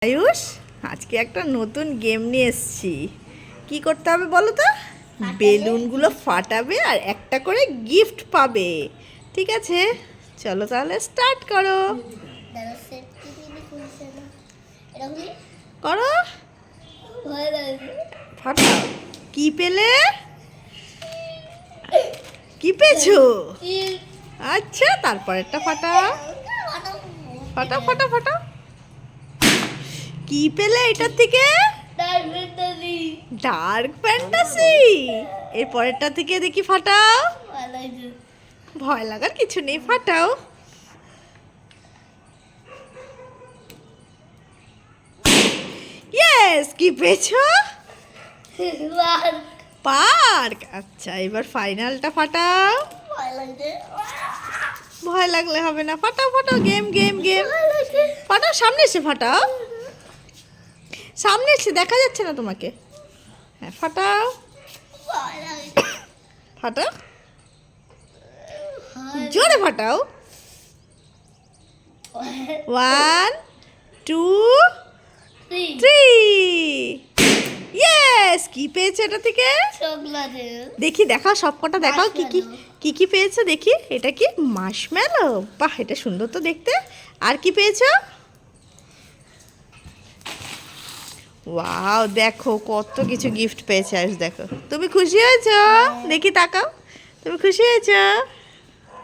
আয়ুষ, আজকে একটা নতুন গেম নিয়ে এসেছি। কি করতে হবে বলো তো? বেলুনগুলো ফাটাবে আর একটা করে গিফট পাবে। ঠিক আছে, চলো তাহলে স্টার্ট করো। করো, ফাটাও। কি পেলে? কি পেয়েছো? আচ্ছা, তারপরেরটা ফাটাও। ফাটাও ফাটাও ফাটাও। কি পেলে এটার থেকে? Dark fantasy. এর পরেরটা থেকে দেখি ফাটাও। ভয় লাগার কিছু নেই, ফাটাও। ইয়েস, কি পেয়েছো? পার্ক। আচ্ছা, এবার ফাইনালটা ফাটাও। ভয় লাগলে হবে না, ফাটাও ফাটাও। Game game game. ফাটাও, সামনে এসে ফাটাও। সামনে এসে দেখা যাচ্ছে না তোমাকে। হ্যাঁ, ফাটাও ফাটাও, জোরে ফাটাও। 1 2 3। ইয়েস, কি পেয়েছো এটা থেকে? দেখি, দেখাও, সবকটা দেখাও। কি কি কি কি পেয়েছো দেখি। এটা কি মার্শমেলো? বাহ, এটা সুন্দর তো দেখতে। আর কি পেয়েছো? ওয়াও, দেখো কত কিছু গিফট পেয়েছে আয়ুষ। দেখো, তুমি খুশি হয়েছো? দেখি, তাকাও। তুমি খুশি হয়েছো?